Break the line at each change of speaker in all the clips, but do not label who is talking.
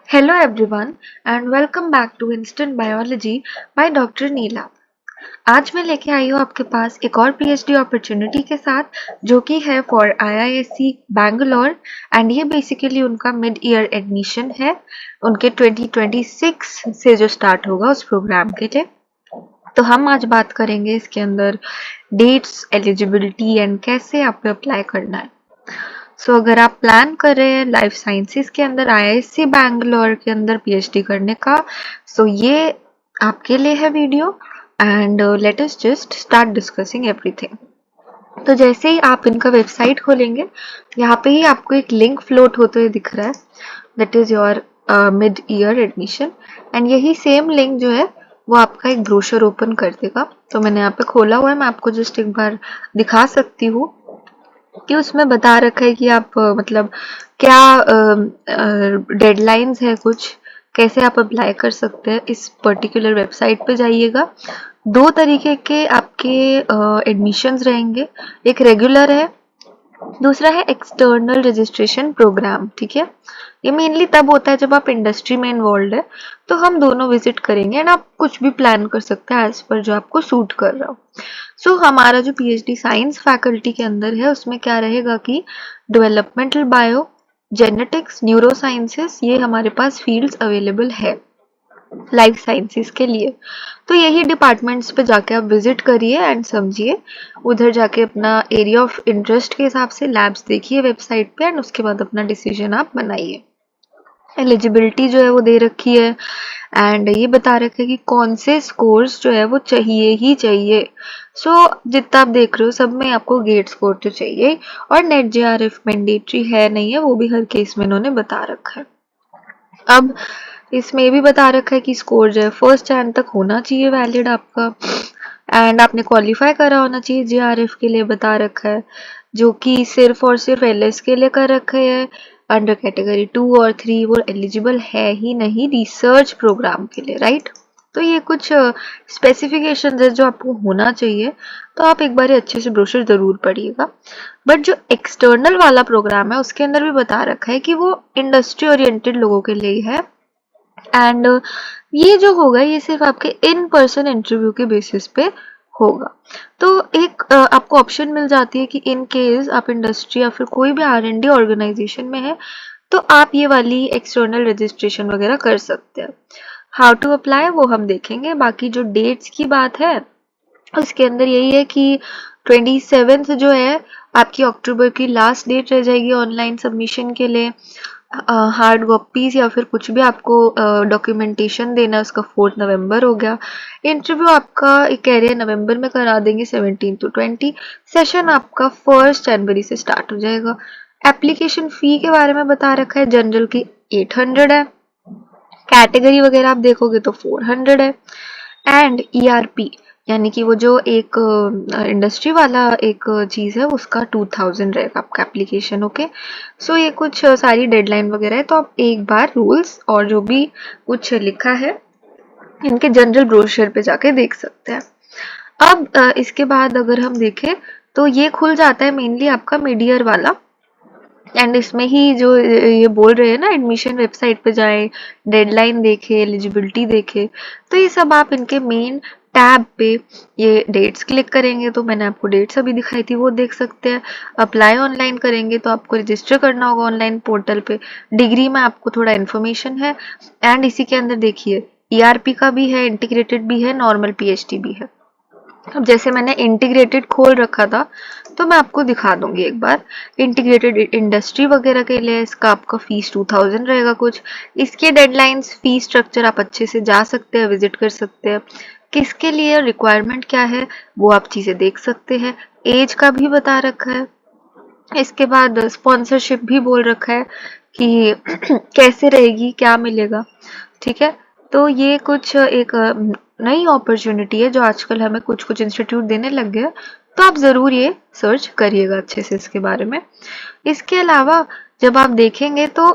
Hello everyone and welcome back to Instant Biology by doctor Neela. आज मैं लेके आई हूँ आपके पास एक और पीएचडी अपॉर्चुनिटी के साथ जो कि है फॉर आईआईएससी बैंगलोर एंड ये बेसिकली उनका मिड ईयर एडमिशन है उनके 2026 से जो स्टार्ट होगा उस प्रोग्राम के लिए। तो हम आज बात करेंगे इसके अंदर डेट्स, एलिजिबिलिटी एंड कैसे आपको अप्लाई करना है। अगर आप प्लान कर रहे हैं लाइफ साइंसेस के अंदर आईआईएससी बैंगलोर के अंदर पीएचडी करने का, ये आपके लिए है video and let us just start discussing everything. तो जैसे ही आप इनका वेबसाइट खोलेंगे, यहाँ पे ही आपको एक लिंक फ्लोट होते हुए दिख रहा है, that is your mid year admission and यही सेम लिंक जो है वो आपका एक ब्रोशर ओपन कर देगा। तो मैंने यहाँ पे खोला हुआ है, मैं आपको जस्ट एक बार दिखा सकती हूँ कि उसमें बता रखा है कि आप मतलब क्या डेडलाइंस है, कुछ कैसे आप अप्लाई कर सकते हैं। इस पर्टिकुलर वेबसाइट पे जाइएगा। दो तरीके के आपके एडमिशंस रहेंगे, एक रेगुलर है, दूसरा है एक्सटर्नल रजिस्ट्रेशन प्रोग्राम। ठीक है, ये मेनली तब होता है जब आप इंडस्ट्री में इन्वॉल्व है, तो हम दोनों विजिट करेंगे एंड आप कुछ भी प्लान कर सकते हैं एज पर जो आपको सूट कर रहा हो। हमारा जो पीएचडी साइंस फैकल्टी के अंदर है उसमें क्या रहेगा कि developmental bio, genetics, neuro sciences, ये हमारे पास फील्ड्स अवेलेबल है लाइफ साइंसेस के लिए। तो यही डिपार्टमेंट्स पे जाके आप विजिट करिए एंड समझिए, उधर जाके अपना एरिया ऑफ इंटरेस्ट के हिसाब से लैब्स देखिए वेबसाइट पे एंड उसके बाद अपना डिसीजन आप बनाइए। एलिजिबिलिटी जो है वो दे रखी है एंड ये बता रखा है कि कौन से स्कोर्स जो है वो चाहिए ही चाहिए। जितना आप देख रहे हो सब में आपको गेट स्कोर तो चाहिए और नेट जेआरएफ मैंडेटरी है नहीं है वो भी हर केस में इन्होंने बता रखा है। अब इसमें ये भी बता रखा है कि स्कोर जो है फर्स्ट चैन तक होना चाहिए वैलिड आपका एंड आपने क्वालिफाई करा होना चाहिए जेआरएफ के लिए बता रखा है, जो कि सिर्फ और सिर्फ एलएस के लिए कर रखा है। अंडर कैटेगरी 2 और 3 वो एलिजिबल है ही नहीं रिसर्च प्रोग्राम के लिए, राइट। तो ये कुछ स्पेसिफिकेशन है जो आपको होना चाहिए, तो आप एक बार अच्छे से ब्रोशर जरूर पढ़िएगा। बट जो एक्सटर्नल वाला प्रोग्राम है उसके अंदर भी बता रखा है कि वो इंडस्ट्री ओरिएंटेड लोगों के लिए है एंड ये जो होगा ये सिर्फ आपके इन पर्सन इंटरव्यू के बेसिस पे होगा। तो एक आपको ऑप्शन मिल जाती है कि इन केस आप इंडस्ट्री या फिर कोई भी आर&डी ऑर्गेनाइजेशन में है तो आप ये वाली एक्सटर्नल रजिस्ट्रेशन वगैरह कर सकते हैं। हाउ टू अप्लाई वो हम देखेंगे। बाकी जो डेट्स की बात है उसके अंदर यही है कि 27 जो है आपकी अक्टूबर की लास्ट डेट रह जाएगी ऑनलाइन सबमिशन के लिए। हार्ड कॉपीज या फिर कुछ भी आपको डॉक्यूमेंटेशन देना है उसका 4 नवंबर हो गया। इंटरव्यू आपका कह रहे हैं नवंबर में करा देंगे 17 to 20। सेशन आपका 1 जनवरी से स्टार्ट हो जाएगा। एप्लीकेशन फी के बारे में बता रखा है, जनरल की 800 है, कैटेगरी वगैरह आप देखोगे तो 400 है एंड ईआरपी यानी कि वो जो एक इंडस्ट्री वाला एक चीज़ है उसका 2000 रहेगा आपका एप्लीकेशन। ओके, ये कुछ सारी डेडलाइन वगैरह है, तो आप एक बार रूल्स और जो भी कुछ लिखा है इनके जनरल ब्रोशर पे जाके देख सकते हैं। अब इसके बाद अगर हम देखें तो ये खुल जाता है मेनली आपका मिड ईयर वाला एंड इसमें ही जो ये बोल रहे हैं ना एडमिशन वेबसाइट पे जाए, डेडलाइन देखे, एलिजिबिलिटी देखे, तो ये सब आप इनके मेन टैब पे ये डेट्स क्लिक करेंगे तो मैंने आपको डेट्स अभी दिखाई थी वो देख सकते हैं। अप्लाई ऑनलाइन करेंगे तो आपको रजिस्टर करना होगा ऑनलाइन पोर्टल पे। डिग्री में आपको थोड़ा इन्फॉर्मेशन है एंड इसी के अंदर देखिए ईआरपी का भी है, इंटीग्रेटेड भी है, नॉर्मल पीएचडी भी है। अब जैसे मैंने इंटीग्रेटेड खोल रखा था तो मैं आपको दिखा दूंगी एक बार। इंटीग्रेटेड इंडस्ट्री वगैरह के लिए इसका आपका फीस 2000 रहेगा कुछ। इसके डेडलाइंस, फीस स्ट्रक्चर आप अच्छे से जा सकते हैं, विजिट कर सकते हैं। किसके लिए रिक्वायरमेंट क्या है वो आप चीजें देख सकते हैं। एज का भी बता रखा है। इसके बाद स्पॉन्सरशिप भी बोल रखा है कि कैसे रहेगी, क्या मिलेगा। ठीक है, तो ये कुछ एक नई अपॉर्चुनिटी है जो आजकल हमें कुछ कुछ इंस्टीट्यूट देने लग गए, तो आप ज़रूर ये सर्च करिएगा अच्छे से इसके बारे में। इसके अलावा जब आप देखेंगे तो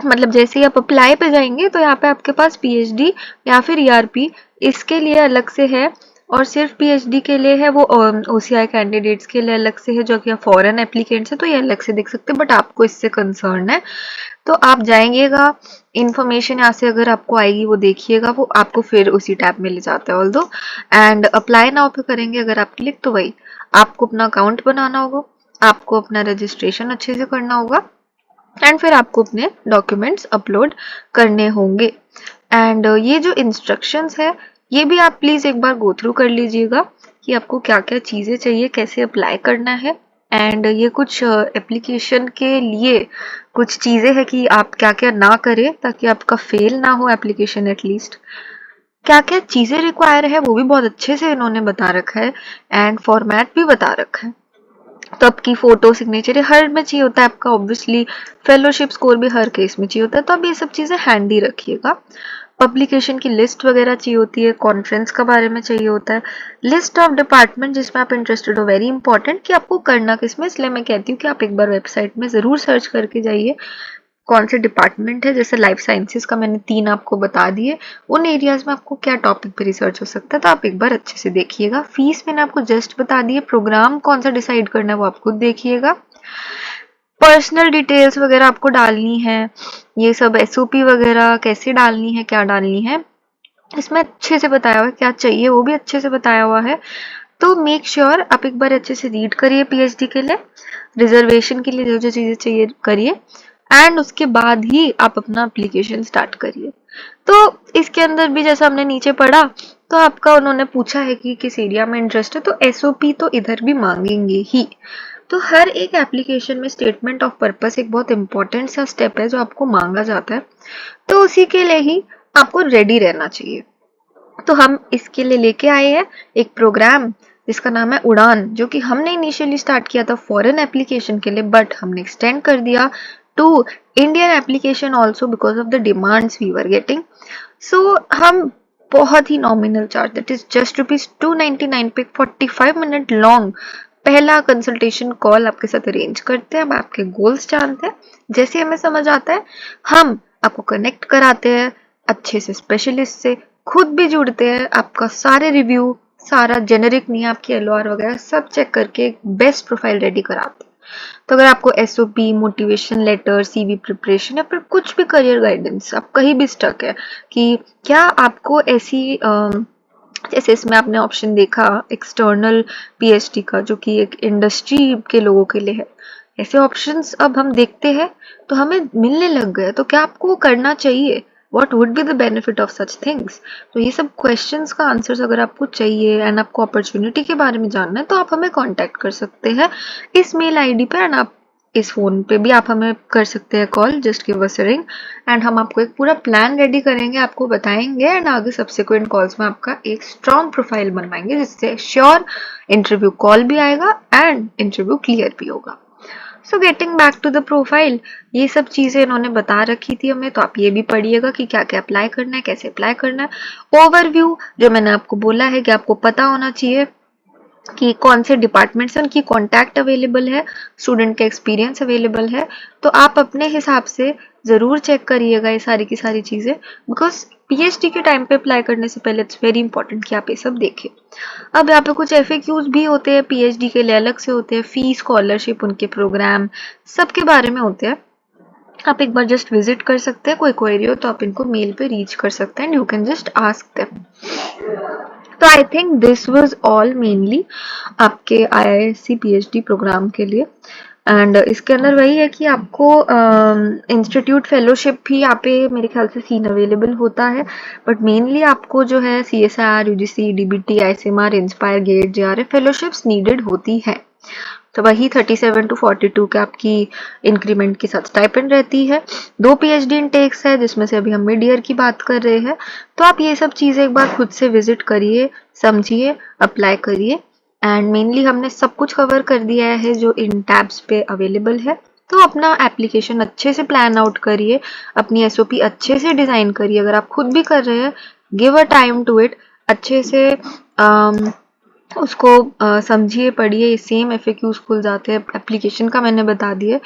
मतलब जैसे ही आप अप्लाई पे जाएंगे तो यहाँ पे आपके पास पीएचडी या फिर ईआरपी इसके लिए अलग से है और सिर्फ पीएचडी के लिए है, वो ओसीआई कैंडिडेट्स के लिए अलग से है, जो कि फॉरेन एप्लीकेंट्स है तो ये अलग से देख सकते हैं, बट आपको इससे कंसर्न है तो आप जाएंगेगा, इन्फॉर्मेशन यहाँ से अगर आपको आएगी वो देखिएगा, वो आपको फिर उसी टैब में ले जाता है ऑल्दो। एंड अप्लाई नाउ पे करेंगे अगर आप क्लिक, तो वही आपको अपना अकाउंट बनाना होगा, आपको अपना रजिस्ट्रेशन अच्छे से करना होगा एंड फिर आपको अपने डॉक्यूमेंट्स अपलोड करने होंगे। एंड ये जो इंस्ट्रक्शंस है ये भी आप प्लीज एक बार गो थ्रू कर लीजिएगा कि आपको क्या क्या चीजें चाहिए, कैसे अप्लाई करना है। एंड ये कुछ एप्लीकेशन के लिए कुछ चीजें हैं कि आप क्या क्या ना करें ताकि आपका फेल ना हो एप्लीकेशन, एटलीस्ट क्या क्या चीजें रिक्वायर है वो भी बहुत अच्छे से इन्होंने बता रखा है एंड फॉर्मेट भी बता रखा है। तो आपकी फोटो सिग्नेचर हर में चाहिए होता है आपका, ऑब्वियसली फेलोशिप स्कोर भी हर केस में चाहिए होता है, तो आप ये सब चीजें हैंडी रखिएगा। पब्लिकेशन की लिस्ट वगैरह चाहिए होती है, कॉन्फ्रेंस का बारे में चाहिए होता है, लिस्ट ऑफ डिपार्टमेंट जिसमें आप इंटरेस्टेड हो, वेरी इंपॉर्टेंट कि आपको करना किसमें, इसलिए मैं कहती हूँ कि आप एक बार वेबसाइट में जरूर सर्च करके जाइए कौन से डिपार्टमेंट है। जैसे लाइफ साइंसेस का मैंने 3 आपको बता दिए, उन एरियाज में आपको क्या टॉपिक पे रिसर्च हो सकता है, तो आप एक बार अच्छे से देखिएगा। फीस मैंने आपको जस्ट बता दिए, प्रोग्राम कौन सा डिसाइड करना है वो आप खुद देखिएगा। पर्सनल डिटेल्स वगैरह आपको डालनी है, ये सब एसओपी वगैरह कैसे डालनी है, क्या डालनी है, इसमें अच्छे से बताया हुआ है, क्या चाहिए वो भी अच्छे से बताया हुआ है। तो मेक श्योर आप एक बार अच्छे से रीड करिए पीएचडी के लिए, रिजर्वेशन के लिए जो जो चीजें चाहिए करिए एंड उसके बाद ही आप अपना एप्लीकेशन स्टार्ट करिए। तो इसके अंदर भी जैसा हमने नीचे पढ़ा, तो आपका उन्होंने पूछा है कि किस एरिया में इंटरेस्ट है, तो एसओपी तो इधर भी मांगेंगे ही। तो हर एक एप्लीकेशन में स्टेटमेंट ऑफ पर्पस एक बहुत इंपॉर्टेंट सा स्टेप है जो आपको मांगा जाता है, तो उसी के लिए ही आपको रेडी रहना चाहिए। तो हम इसके लिए लेके आए हैं एक प्रोग्राम जिसका नाम है उड़ान, जो कि हमने इनिशियली स्टार्ट किया था फॉरेन एप्लीकेशन के लिए, बट हमने एक्सटेंड कर दिया to Indian application also because of the demands we were getting. So हम बहुत ही nominal charge, that is just ₹299 पे 45 मिनट लॉन्ग पहला कंसल्टेशन कॉल आपके साथ अरेंज करते हैं। हम आपके गोल्स जानते हैं, जैसे हमें समझ आता है हम आपको कनेक्ट कराते हैं अच्छे से स्पेशलिस्ट से, खुद भी जुड़ते हैं, आपका सारे रिव्यू, सारा जेनरिक नहीं, आपकी एलओआर वगैरह सब चेक करके एक बेस्ट प्रोफाइल रेडी कराते हैं। तो अगर आपको SOP, motivation letter, CV preparation या फिर कुछ भी करियर गाइडेंस, आप कहीं भी स्टक है कि क्या आपको ऐसी जैसे इसमें आपने ऑप्शन देखा एक्सटर्नल पीएचडी का, जो कि एक इंडस्ट्री के लोगों के लिए है, ऐसे ऑप्शंस अब हम देखते हैं तो हमें मिलने लग गए। तो क्या आपको करना चाहिए, what would be the benefit of such things, तो ये सब क्वेश्चंस का आंसर्स अगर आपको चाहिए एंड आपको अपॉर्चुनिटी के बारे में जानना है तो आप हमें कांटेक्ट कर सकते हैं इस मेल आईडी पे, एंड आप इस फोन पे भी आप हमें कर सकते हैं call, just give us a ring and हम आपको एक पूरा प्लान रेडी करेंगे, आपको बताएंगे एंड आगे सब्सिक्वेंट कॉल्स में आपका एक स्ट्रॉन्ग प्रोफाइल बनवाएंगे जिससे श्योर इंटरव्यू कॉल भी आएगा एंड इंटरव्यू क्लियर भी होगा। So getting back to the profile, ये सब चीजें इन्होंने बता रखी थी हमें, तो आप ये भी पढ़िएगा कि क्या क्या अप्लाई करना है, कैसे अप्लाई करना है। ओवरव्यू जो मैंने आपको बोला है कि आपको पता होना चाहिए कि कौन से डिपार्टमेंट से उनकी कॉन्टैक्ट अवेलेबल है, स्टूडेंट का एक्सपीरियंस अवेलेबल है, तो आप अपने हिसाब से जरूर चेक करिएगा ये सारी की सारी चीजें, बिकॉज पीएचडी के टाइम पे अप्लाई करने से पहले इट्स वेरी इंपॉर्टेंट कि आप ये सब देखें। अब यहाँ पे कुछ एफएक्यूज भी होते हैं पीएचडी के लिए अलग से होते हैं, फी, स्कॉलरशिप, उनके प्रोग्राम सबके बारे में होते हैं। आप एक बार जस्ट विजिट कर सकते हैं, कोई क्वेरी हो तो आप इनको मेल पे रीच कर सकते हैं and you can just ask them. तो I think this was all mainly आपके आईआईएससी पीएचडी प्रोग्राम के लिए, एंड इसके अंदर वही है कि आपको इंस्टीट्यूट फेलोशिप भी यहाँ पे मेरे ख्याल से सीन अवेलेबल होता है, बट मेनली आपको जो है CSR, UGC, DBT, ICMR, INSPIRE, GATE, JRF fellowships needed होती है। तो वही 37 to 42 के आपकी इंक्रीमेंट के साथ स्टाइपेंड रहती है। 2 पीएचडी इनटेक्स है जिसमें से अभी हम मिड ईयर की बात कर रहे हैं। तो आप ये सब चीजें एक बार खुद से विजिट करिए, समझिए, अप्लाई करिए एंड मेनली हमने सब कुछ कवर कर दिया है जो इन टैब्स पे अवेलेबल है। तो अपना एप्लीकेशन अच्छे से प्लान आउट करिए, अपनी एसओपी अच्छे से डिजाइन करिए। अगर आप खुद भी कर रहे हैं, give a time to it, अच्छे से उसको समझिए, पढ़िए, सेम एफएक्यूज खुल जाते हैं एप्लीकेशन का मैंने बता दिया,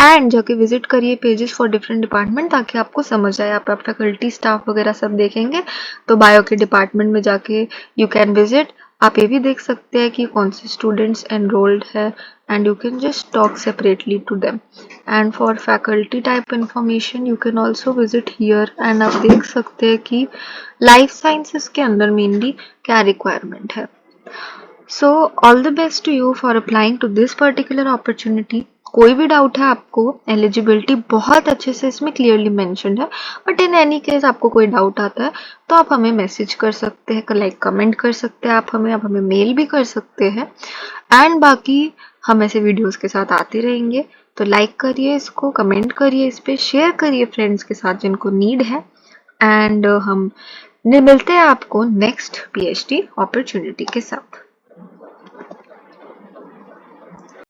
एंड जाके विजिट करिए पेजेस फॉर डिफरेंट डिपार्टमेंट ताकि आपको समझ आए। आप फैकल्टी, स्टाफ वगैरह सब देखेंगे तो बायो के डिपार्टमेंट में जाके यू कैन विजिट, आप ये भी देख सकते हैं कि कौन से स्टूडेंट्स एनरोल्ड है and you can just talk separately to them. And for faculty type information you can also visit here and आप देख सकते हैं कि लाइफ साइंसेस के अंदर मेनली क्या रिक्वायरमेंट है। So all the best to you for applying to this particular opportunity. कोई भी डाउट है आपको, एलिजिबिलिटी बहुत अच्छे से इसमें क्लियरली मेंशन्ड है, बट इन एनी केस आपको कोई डाउट आता है तो आप हमें मैसेज कर सकते हैं, लाइक कमेंट कर सकते हैं, आप हमें मेल भी कर सकते हैं। एंड बाकी हम ऐसे वीडियोस के साथ आते रहेंगे, तो लाइक करिए इसको, कमेंट करिए इस पर, शेयर करिए फ्रेंड्स के साथ जिनको नीड है। एंड हम मिलते हैं आपको नेक्स्ट PhD अपॉर्चुनिटी के साथ।